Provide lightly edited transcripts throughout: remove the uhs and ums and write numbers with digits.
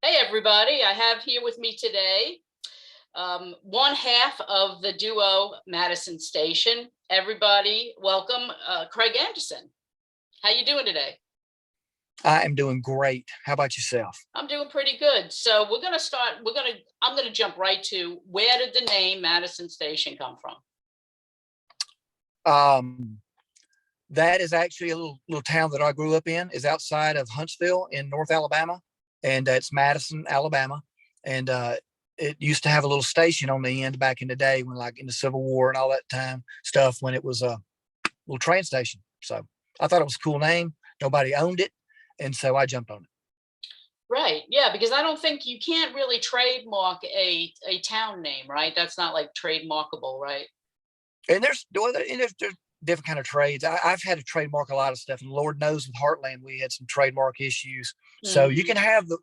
Hey, everybody. I have here with me today one half of the duo Madison Station. Everybody, welcome Craig Anderson. How you doing today? I am doing great. How about yourself? I'm doing pretty good. So I'm gonna jump right to where did the name Madison Station come from? Um, that is actually a little town that I grew up in. Is outside of Huntsville in North Alabama, and it's Madison, Alabama. And it used to have a little station on the end back in the day when, like, in the Civil War and all that time stuff, when it was a little train station. So I thought it was a cool name. Nobody owned it, and so I jumped on it. Right. Yeah, because I don't think you can't really trademark a town name, right? That's not like trademarkable, right? And there's different kind of trades. I've had to trademark a lot of stuff, and Lord knows with Heartland we had some trademark issues. So you Mhm. can have the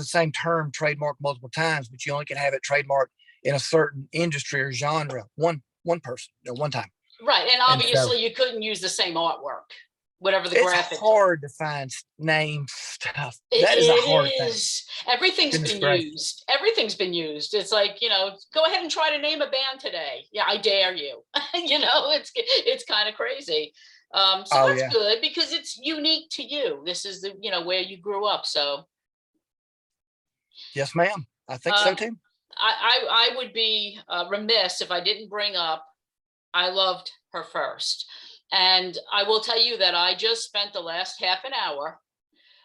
same term trademarked multiple times, but you only can have it trademarked in a certain industry or genre one person, one time. Right. And And so obviously you couldn't use the same artwork, whatever the it's graphics are. hard to find name stuff. That is a hard It thing. is. Everything's Goodness been gracious. used. Everything's been used. It's like, go ahead and try to name a band today. Yeah, I dare you. It's kind of crazy. So Oh that's yeah. good because it's unique to you. This is where you grew up. So Yes, ma'am. I think so um, too. I would be remiss if I didn't bring up I loved her first. And I will tell you that I just spent the last half an hour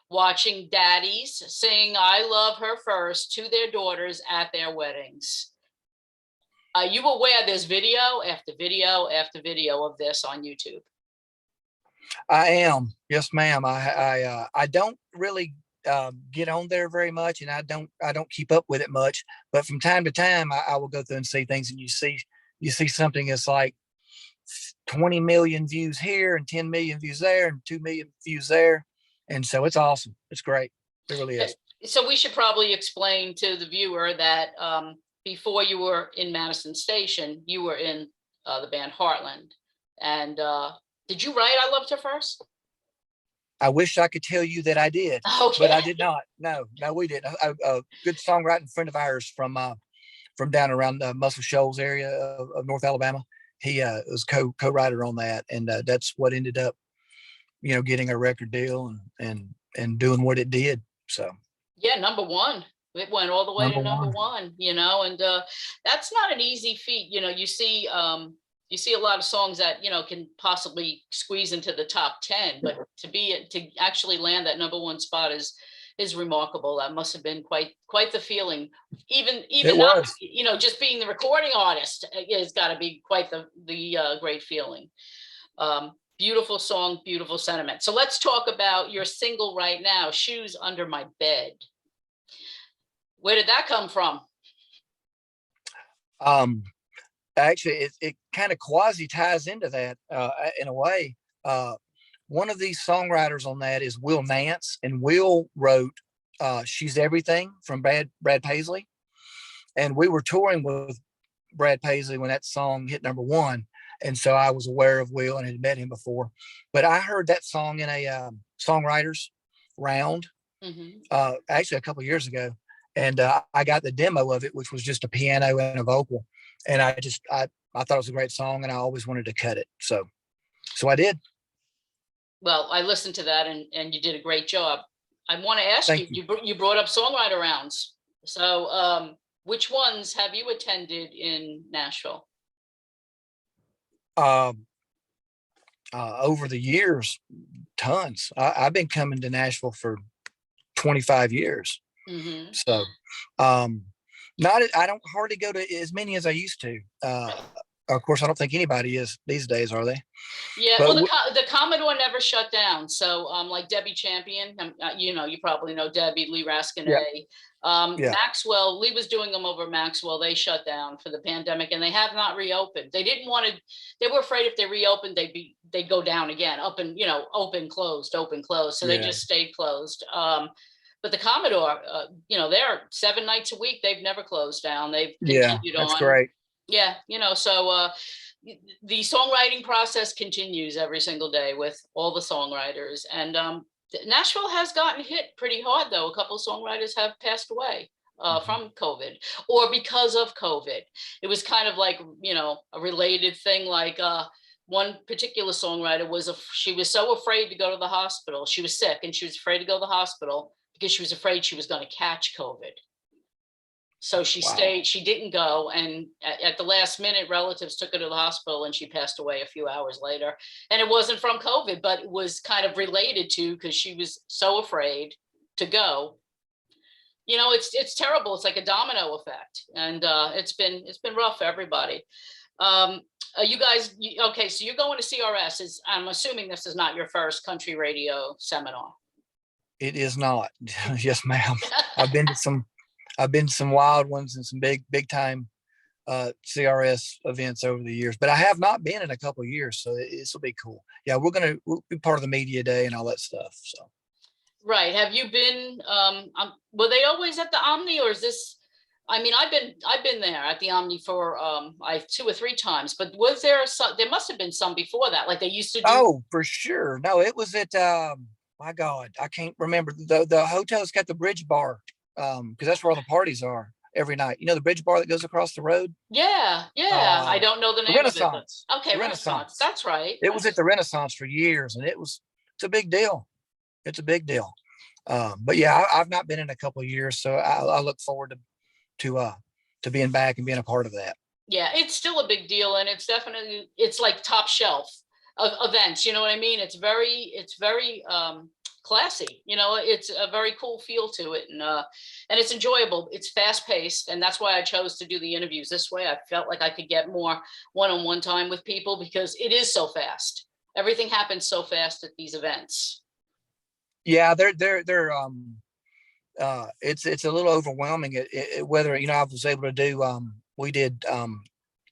watching daddies sing I love her first to their daughters at their weddings. You aware there's video after video after video of this on YouTube? I am. Yes, ma'am. I don't really get on there very much, and I don't keep up with it much. But from time to time, I will go through and see things, and you see something that's like 20 million views here and 10 million views there and 2 million views there, and so it's awesome. It's great. It really is. So we should probably explain to the viewer that before you were in Madison Station, you were in the band Heartland. And did you write I Loved Her First? I wish I could tell you that I did, but Okay. I did not. No, no, we didn't. A good songwriting friend of ours from down around the Muscle Shoals area of North Alabama. He was co-writer on that, and that's what ended up, getting a record deal and doing what it did. So Yeah, number one. It went all the way to number number one. one, and that's not an easy feat. You see a lot of songs that, can possibly squeeze into the top 10, but to actually land that number one spot is remarkable. That must have been quite the feeling. It Even not, was. just being the recording artist has got to be quite the great feeling. Beautiful song, beautiful sentiment. So let's talk about your single right now, Shoes Under My Bed. Where did that come from? Um, Actually, it kind of quasi ties into that in a way. Uh, One of these songwriters on that is Will Nance, and Will wrote "She's Everything" from Brad Paisley, and we were touring with Brad Paisley when that song hit number one, and so I was aware of Will and had met him before. But I heard that song in a songwriters round, Mm-hmm. actually a couple of years ago, and I got the demo of it, which was just a piano and a vocal, and I thought it was a great song, and I always wanted to cut it, so I did. Well, I listened to that and you did a great job. I want to ask you, Thank you. you brought up songwriter rounds. So, which ones have you attended in Nashville? Um, Over the years, tons. I've been coming to Nashville for 25 years. Mm-hmm. So, um, not I don't hardly go to as many as I used to. Of course, I don't think anybody is these days, are they? Yeah, But well, the Commodore never shut down. So, like Debbie Champion, you probably know Debbie, Lee yeah, Raskinay, yeah, Maxwell. Lee was doing them over Maxwell. They shut down for the pandemic, and they have not reopened. They didn't want to. They were afraid if they reopened, they'd go down again, up and open, closed, open, closed. So they yeah, just stayed closed. But the Commodore, they're 7 nights a week. They've never closed down. They've yeah. continued That's on. great. Yeah, so the songwriting process continues every single day with all the songwriters. And Nashville has gotten hit pretty hard, though. A couple of songwriters have passed away from COVID or because of COVID. It was kind of like, a related thing. Like one particular songwriter she was so afraid to go to the hospital. She was sick and she was afraid to go to the hospital because she was afraid she was going to catch COVID. So she stayed, she didn't go. And at the last minute, relatives took her to the hospital and she passed away a few hours later. And it wasn't from COVID, but it was kind of related to, because she was so afraid to go. It's terrible. It's like a domino effect. And it's been rough for everybody. You guys, okay, so you're going to CRS. I'm assuming this is not your first country radio seminar. It is not. Yes, ma'am. I've been to some wild ones and some big time CRS events over the years, but I have not been in a couple of years, so this will be cool. Yeah, we'll be part of the media day and all that stuff. So, right. Have you been? Were they always at the Omni, or is this? I mean, I've been there at the Omni for 2 or 3 times, but was there some? There must have been some before that, like they used to do. Oh, for sure. No, it was at my God, I can't remember. The hotel's got the Bridge Bar, because that's where all the parties are every night. You know, the Bridge Bar that goes across the road? Yeah. I don't know the name Renaissance. of it. Okay, The Renaissance. That's right. It was at the Renaissance for years, and it's a big deal. It's a big deal. But yeah, I've not been in a couple of years, so I look forward to being back and being a part of that. Yeah, it's still a big deal, and it's like top shelf of events. You know what I mean? It's very classy. It's a very cool feel to it, and it's enjoyable. It's fast paced, and that's why I chose to do the interviews this way. I felt like I could get more one-on-one time with people because it is so fast. Everything happens so fast at these events. Yeah, it's a little overwhelming. Whether I was able to do we did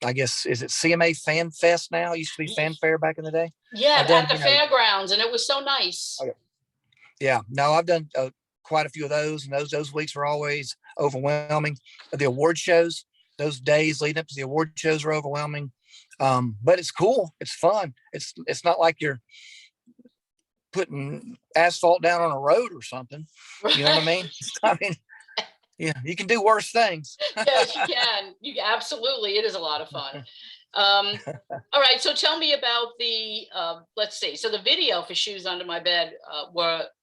I guess, is it CMA Fan Fest now? It used to be Fanfare back in the day. Yeah, at the fairgrounds, and it was so nice. Okay. Yeah, no, I've done quite a few of those, and those weeks were always overwhelming. The award shows, those days leading up to the award shows are overwhelming, but it's cool. It's fun. It's not like you're putting asphalt down on a road or something. You know what I mean? I mean, yeah, you can do worse things. Yes, you can. Absolutely, it is a lot of fun. All right, so tell me about the let's see. So the video for Shoes Under My Bed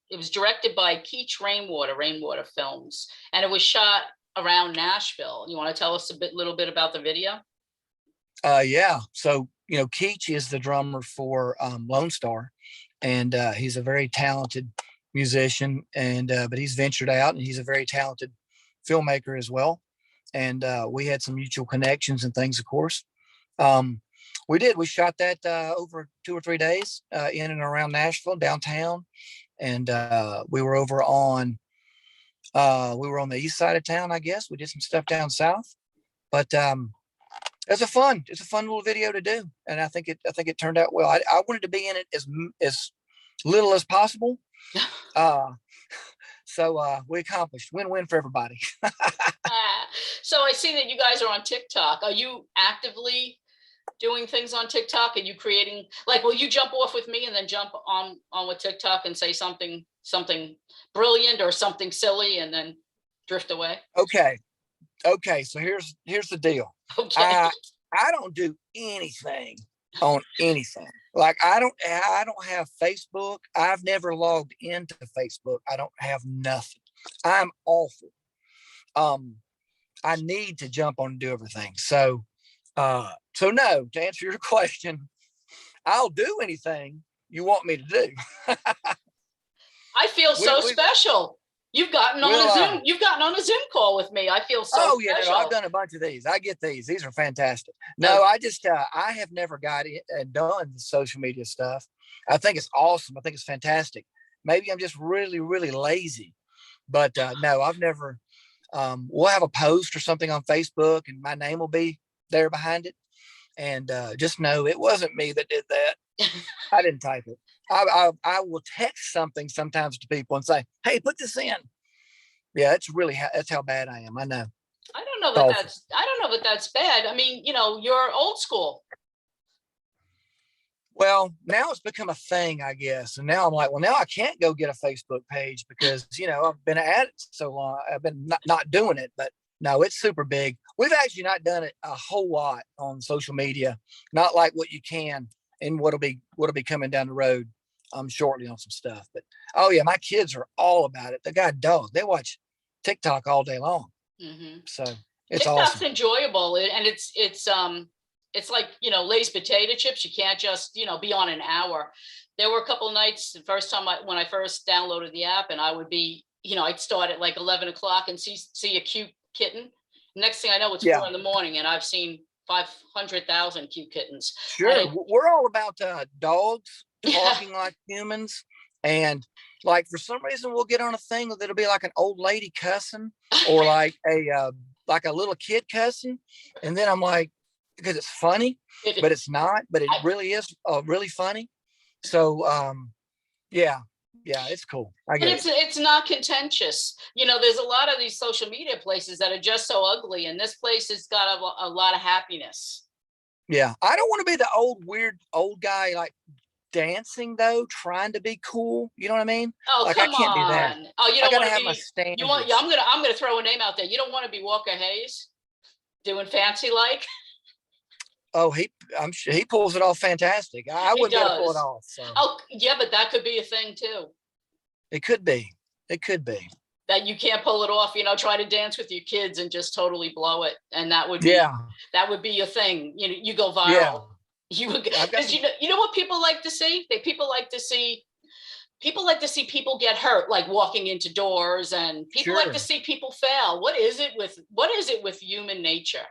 it was directed by Keach Rainwater Films, and it was shot around Nashville. You want to tell us little bit about the video? Yeah. So Keach is the drummer for Lone Star, and he's a very talented musician, and but he's ventured out, and he's a very talented filmmaker as well. And we had some mutual connections and things, of course. We shot that over 2 or 3 days in and around Nashville downtown, and we were on the east side of town. I guess we did some stuff down south, but it's a fun little video to do, and I think it turned out well. I wanted to be in it as little as possible. So we accomplished win-win for everybody. So I see that you guys are on TikTok. Are you actively doing things on TikTok? Are you creating, like, will you jump off with me and then jump on with TikTok and say something brilliant or something silly and then drift away? Okay. So here's the deal. Okay. I don't do anything on anything. Like I don't have Facebook. I've never logged into Facebook. I don't have nothing. I'm awful. I need to jump on and do everything. So no, to answer your question, I'll do anything you want me to do. I feel so special. You've gotten on a Zoom. You've gotten on a Zoom call with me. I feel so special. No, I've done a bunch of these. I get these. These are fantastic. No, I just I have never got it and done the social media stuff. I think it's awesome. I think it's fantastic. Maybe I'm just really, really lazy. But no, I've never. We'll have a post or something on Facebook, and my name will be there behind it. And just know it wasn't me that did that. I didn't type it. I will text something sometimes to people and say, "Hey, put this in." Yeah, that's how bad I am. I know. I don't know that that's bad. I mean, you're old school. Well, now it's become a thing, I guess. And now I'm like, well, now I can't go get a Facebook page because, I've been at it so long. I've been not doing it, but no, it's super big. We've actually not done it a whole lot on social media, not like what you can and what'll be coming down the road shortly on some stuff. But oh yeah, my kids are all about it. They got dogs. They watch TikTok all day long. Mhm. So it's TikTok's awesome. enjoyable, and it's like, Lay's potato chips. You can't just, be on an hour. There were a couple nights the first time when I first downloaded the app, and I would be, I'd start at like 11 o'clock and see a cute kitten. Next thing I know, it's Yeah, 4 in the morning, and I've seen 500,000 cute kittens. And sure. We're all about dogs yeah, talking like humans. And like for some reason, we'll get on a thing that'll be like an old lady cussing or like a little kid cussing. And then I'm like, because it's funny, but it, it's not, but it I, really is really funny. So, yeah, yeah, it's cool. I and get it. it's not contentious. There's a lot of these social media places that are just so ugly, and this place has got a lot of happiness. Yeah. I don't want to be the weird old guy like dancing though, trying to be cool. You know what I mean? Oh, Like I come can't do that. on. Oh, you I don't got to want to have my be, you want, yeah, standards. I'm gonna throw a name out there. You don't want to be Walker Hayes doing fancy like? Oh, I'm sure he pulls it off fantastic. I He wouldn't be able to pull it does. off. So Oh, yeah, but that could be a thing too. it could be. It could be. That you can't pull it off, try to dance with your kids and just totally blow it. And Yeah. that would be a thing. You go Yeah. viral. You would, I've got because some. you know what people like to see? People like to see people get hurt, like walking into doors, and people like to Sure. see people fail. What is it with human nature?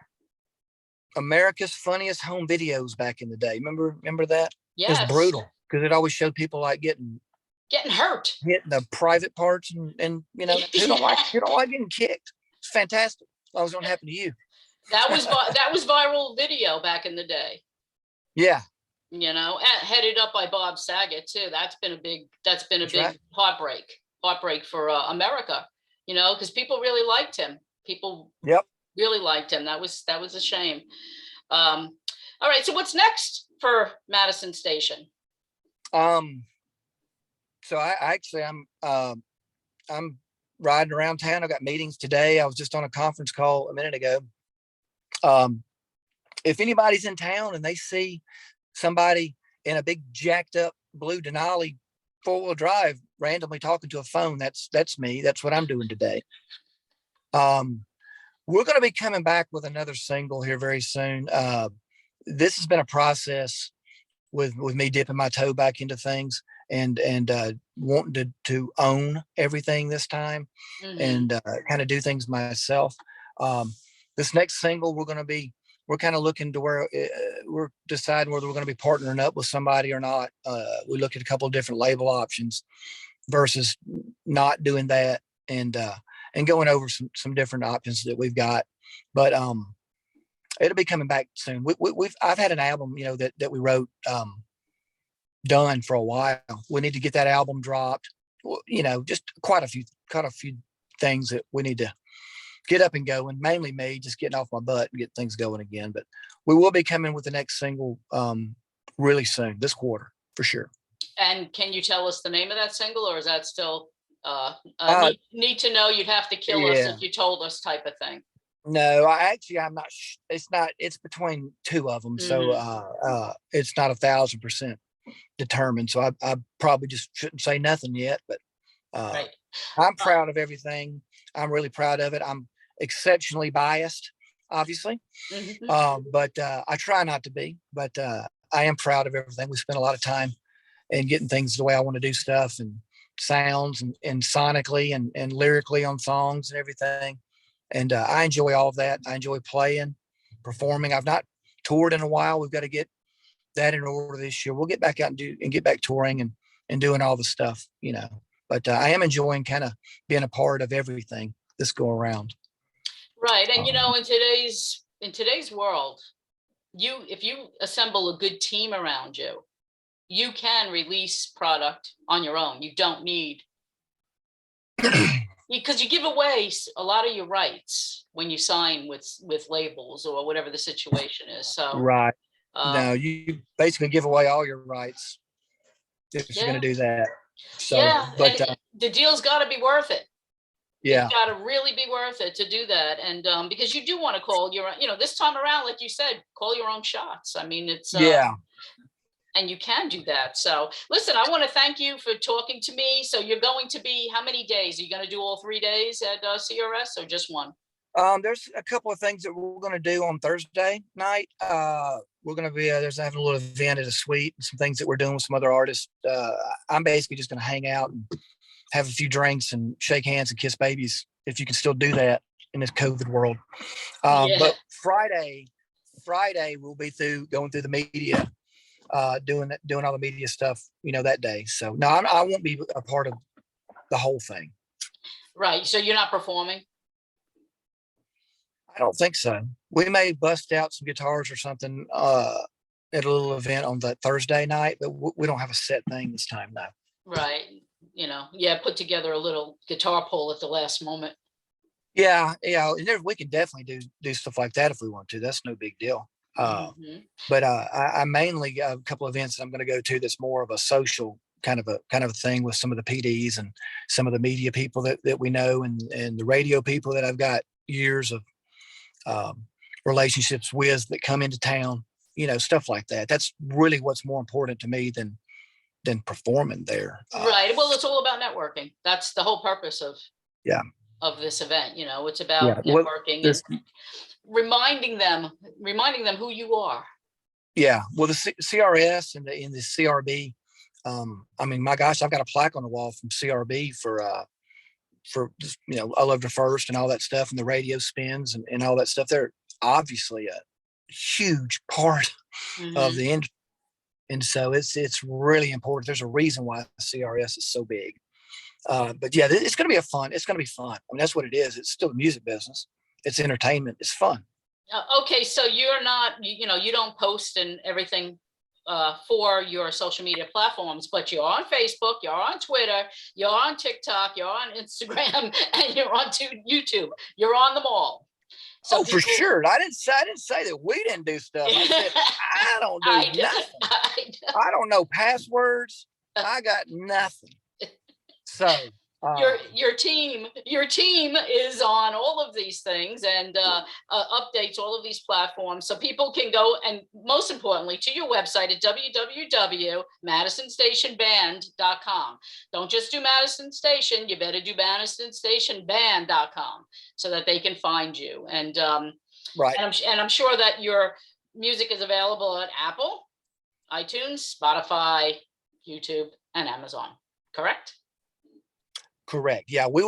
America's funniest home videos back in the day. Remember that? It was Yes, brutal because it always showed people like getting getting hurt. hit in the private parts and who don't Yeah. like getting kicked. It's fantastic. As long as it don't happen to you. That was viral video back in the day. Yeah, Headed up by Bob Saget too. That's been a that's right. big heartbreak for America. Because people really liked him. People Yep. really liked him. That was a shame. Um, all right. So what's next for Madison Station? Um. So I actually I'm riding around town. I got meetings today. I was just on a conference call a minute ago. Um, if anybody's in town and they see somebody in a big jacked up blue Denali 4-wheel drive randomly talking to a phone, that's me. That's what I'm doing today. Um, we're going to be coming back with another single here very soon. This has been a process with me dipping my toe back into things and wanting to own everything this time Mm-hmm. and kind of do things myself. Um, this next single we're kind of looking to where we're deciding whether we're going to be partnering up with somebody or not. We look at a couple of different label options versus not doing that and going over some different options that we've got. But it'll be coming back soon. I've had an album, that we wrote done for a while. We need to get that album dropped. Just quite a few things that we need to get up and go, and mainly me just getting off my butt and get things going again. But we will be coming with the next single really soon, this quarter for sure. And can you tell us the name of that single, or is that still Uh, need to know? You'd have to kill us yeah, if you told us, type of thing. no, I'm not. It's not. It's between two of them, so Mm-hmm. it's not 1,000% determined. So I probably just shouldn't say nothing yet. But uh, Right. I'm Uh, proud of everything. I'm really proud of it. I'm exceptionally biased, obviously, mhm. but I try not to be. But I am proud of everything. We spent a lot of time in getting things the way I want to do stuff and sounds and sonically and lyrically on songs and everything. And I enjoy all of that. I enjoy playing, performing. I've not toured in a while. We've got to get that in order this year. We'll get back out and get back touring and doing all the stuff. But I am enjoying kind of being a part of everything this go around. Right. And Um, in today's world, if you assemble a good team around you, you can release product on your own. You don't need, because you give away a lot of your rights when you sign with labels or whatever the situation is. So right. No, you basically give away all your rights if you're Yeah, going to do that. So, yeah, but and the deal's got to be worth it. It's yeah, got to really be worth it to do that, and because you do want to call your, this time around, like you said, call your own shots. I mean, it's yeah. and you can do that. So, listen, I want to thank you for talking to me. So, you're going to be how many days? Are you going to do all 3 days at CRS or just one? There's a couple of things that we're going to do on Thursday night. We're going to be there's having a little event at a suite, and some things that we're doing with some other artists. I'm basically just going to hang out and have a few drinks and shake hands and kiss babies, if you can still do that in this COVID world. Yeah. But Friday we'll be going through the media, doing all the media stuff, that day. So no, I won't be a part of the whole thing. Right. So you're not performing? I don't think so. We may bust out some guitars or something at a little event on that Thursday night, but we don't have a set thing this time, no. Right. Yeah, put together a little guitar pull at the last moment. Yeah, and we can definitely do stuff like that if we want to. That's no big deal. But I mainly a couple of events that I'm going to go to that's more of a social kind of a thing with some of the PDs and some of the media people that we know, and the radio people that I've got years of relationships with that come into town, stuff like that. That's really what's more important to me than performing there. Right. Well, it's all about networking. That's the whole purpose of this event. It's about networking and reminding them who you are. Yeah. Well, the CRS and the CRB. I mean, my gosh, I've got a plaque on the wall from CRB for just, I Loved Her First and all that stuff, and the radio spins and all that stuff. They're obviously a huge part of the industry. And so it's really important. There's a reason why CRS is so big. But yeah, it's going to be fun. I mean, that's what it is. It's still the music business. It's entertainment. It's fun. Okay. So you're not, you don't post and everything for your social media platforms, but you're on Facebook, you're on Twitter, you're on TikTok, you're on Instagram, and you're on YouTube. You're on them all. So for sure. I didn't say that we didn't do stuff. I said I don't do nothing. I don't know passwords. I got nothing. So your team is on all of these things and updates all of these platforms, so people can go, and most importantly, to your website at www.madisonstationband.com. Don't just do Madison Station, you better do madisonstationband.com so that they can find you. And right. And I'm sure that your music is available at Apple, iTunes, Spotify, YouTube, and Amazon. Correct? Correct. Yeah, we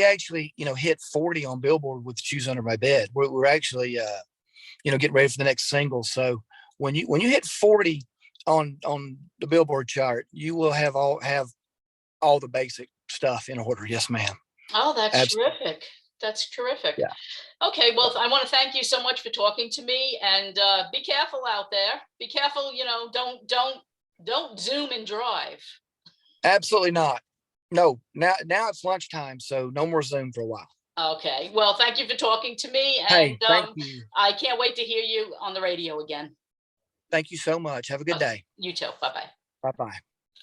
actually, hit 40 on Billboard with Shoes Under My Bed. We're actually, getting ready for the next single. So when you hit 40 on the Billboard chart, you will have all the basic stuff in order. Yes, ma'am. Oh, that's terrific. That's terrific. Yeah. Okay. Well, I want to thank you so much for talking to me, and be careful out there. Be careful. Don't Zoom and drive. Absolutely not. No, now it's lunchtime, so no more Zoom for a while. Okay. Well, thank you for talking to me. And hey, thank you. I can't wait to hear you on the radio again. Thank you so much. Have a good day. You too. Bye-bye. Bye-bye.